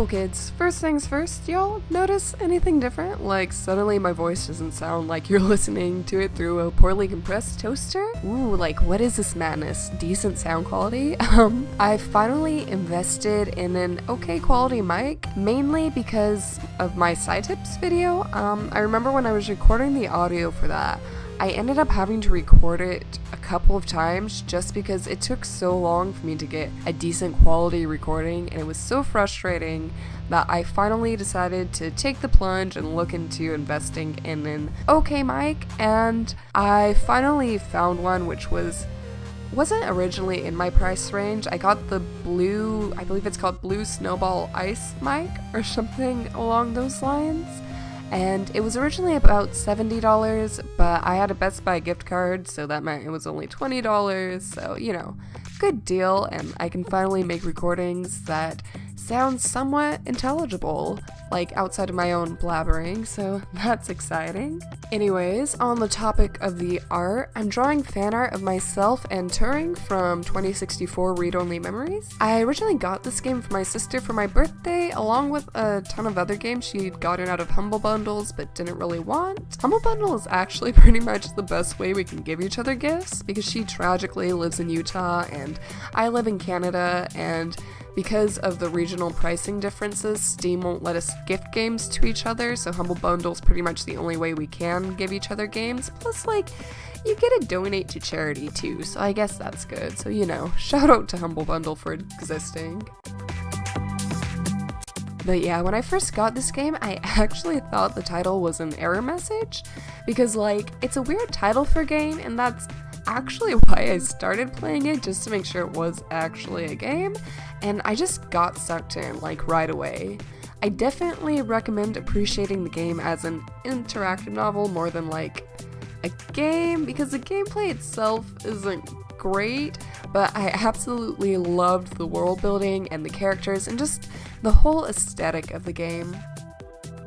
Robo-Kids, first things first, y'all notice anything different? Like suddenly my voice doesn't sound like you're listening to it through a poorly compressed toaster? Ooh, like what is this madness? Decent sound quality? I finally invested in an okay quality mic, mainly because of my side tips video. I remember when I was recording the audio for that, I ended up having to record it a couple of times just because it took so long for me to get a decent quality recording, and it was so frustrating that I finally decided to take the plunge and look into investing in an okay mic, and I finally found one which wasn't originally in my price range. I got the blue, I believe it's called Blue Snowball Ice mic or something along those lines. And it was originally about $70, but I had a Best Buy gift card, so that meant it was only $20, so, you know, good deal, and I can finally make recordings that sound somewhat intelligible, like outside of my own blabbering, so that's exciting. Anyways, on the topic of the art, I'm drawing fan art of myself and Turing from 2064 Read-Only Memories. I originally got this game for my sister for my birthday, along with a ton of other games she'd gotten out of Humble Bundles but didn't really want. Humble Bundle is actually pretty much the best way we can give each other gifts, because she tragically lives in Utah and I live in Canada, and because of the regional pricing differences, Steam won't let us gift games to each other, so Humble Bundle's pretty much the only way we can give each other games. Plus, like, you get to donate to charity too, so I guess that's good. So, you know, shout out to Humble Bundle for existing. But yeah, when I first got this game, I actually thought the title was an error message, because, like, it's a weird title for a game, and that's actually why I started playing it, just to make sure it was actually a game, and I just got sucked in, like, right away. I definitely recommend appreciating the game as an interactive novel more than, like, a game, because the gameplay itself isn't great, but I absolutely loved the world building and the characters and just the whole aesthetic of the game.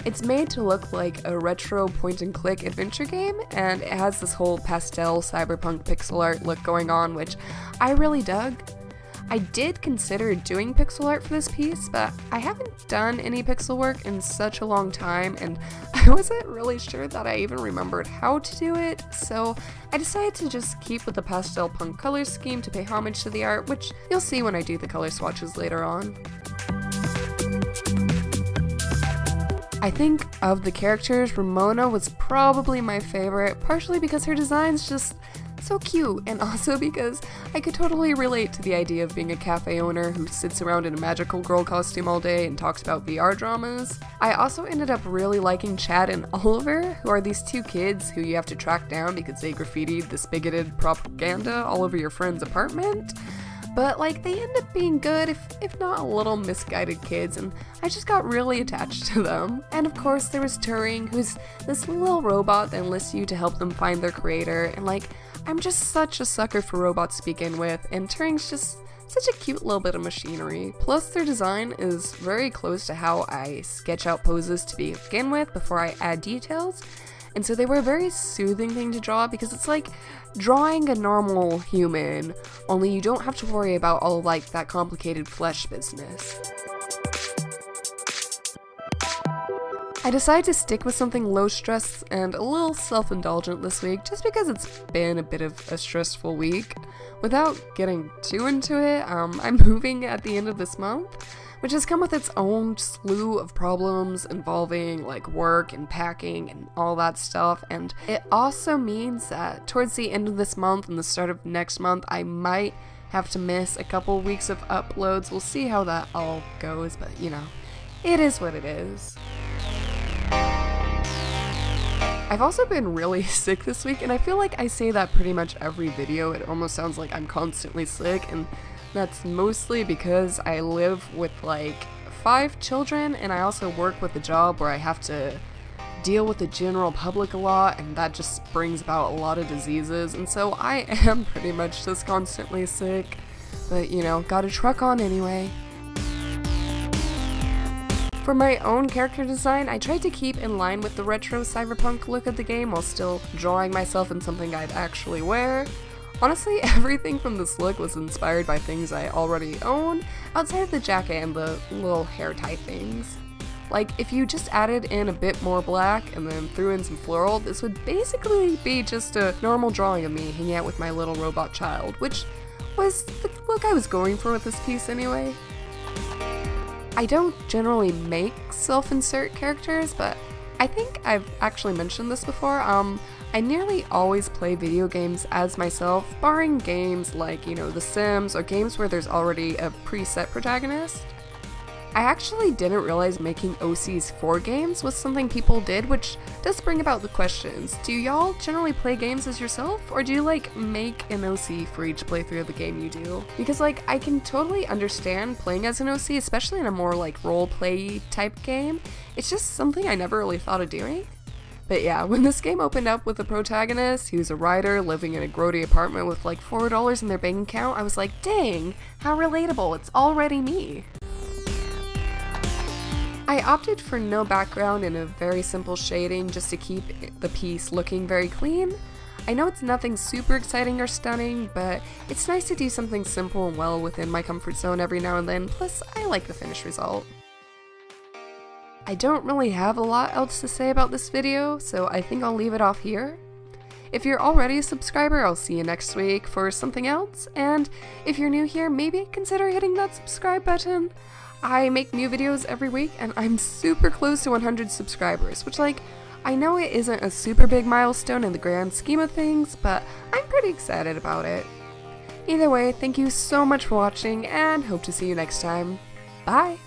It's made to look like a retro point-and-click adventure game, and it has this whole pastel cyberpunk pixel art look going on, which I really dug. I did consider doing pixel art for this piece, but I haven't done any pixel work in such a long time, and I wasn't really sure that I even remembered how to do it, so I decided to just keep with the pastel punk color scheme to pay homage to the art, which you'll see when I do the color swatches later on. I think of the characters, Ramona was probably my favorite, partially because her design's just so cute, and also because I could totally relate to the idea of being a cafe owner who sits around in a magical girl costume all day and talks about VR dramas. I also ended up really liking Chad and Oliver, who are these two kids who you have to track down because they graffitied this bigoted propaganda all over your friend's apartment. But, like, they end up being good, if not a little misguided kids, and I just got really attached to them. And of course, there was Turing, who's this little robot that enlists you to help them find their creator, and, like, I'm just such a sucker for robots to begin with, and Turing's just such a cute little bit of machinery. Plus, their design is very close to how I sketch out poses to begin with before I add details. And so they were a very soothing thing to draw, because it's like drawing a normal human, only you don't have to worry about all like that complicated flesh business. I decided to stick with something low stress and a little self-indulgent this week, just because it's been a bit of a stressful week. Without getting too into it, I'm moving at the end of this month, which has come with its own slew of problems involving like work and packing and all that stuff, and it also means that towards the end of this month and the start of next month I might have to miss a couple weeks of uploads. We'll see how that all goes, but you know, it is what it is. I've also been really sick this week, and I feel like I say that pretty much every video. It almost sounds like I'm constantly sick, and that's mostly because I live with like 5 children, and I also work with a job where I have to deal with the general public a lot, and that just brings about a lot of diseases, and so I am pretty much just constantly sick, but you know, gotta truck on anyway. For my own character design, I tried to keep in line with the retro cyberpunk look of the game while still drawing myself in something I'd actually wear. Honestly, everything from this look was inspired by things I already own, outside of the jacket and the little hair tie things. Like, if you just added in a bit more black and then threw in some floral, this would basically be just a normal drawing of me hanging out with my little robot child, which was the look I was going for with this piece anyway. I don't generally make self-insert characters, but I think I've actually mentioned this before. I nearly always play video games as myself, barring games like, The Sims or games where there's already a preset protagonist. I actually didn't realize making OCs for games was something people did, which does bring about the questions. Do y'all generally play games as yourself, or do you make an OC for each playthrough of the game you do? Because I can totally understand playing as an OC, especially in a more role-play type game. It's just something I never really thought of doing. But yeah, when this game opened up with a protagonist who's a writer living in a grody apartment with $4 in their bank account, I was like, dang, how relatable, it's already me. I opted for no background and a very simple shading just to keep the piece looking very clean. I know it's nothing super exciting or stunning, but it's nice to do something simple and well within my comfort zone every now and then, plus I like the finished result. I don't really have a lot else to say about this video, so I think I'll leave it off here. If you're already a subscriber, I'll see you next week for something else, and if you're new here, maybe consider hitting that subscribe button. I make new videos every week, and I'm super close to 100 subscribers, which I know it isn't a super big milestone in the grand scheme of things, but I'm pretty excited about it. Either way, thank you so much for watching, and hope to see you next time. Bye!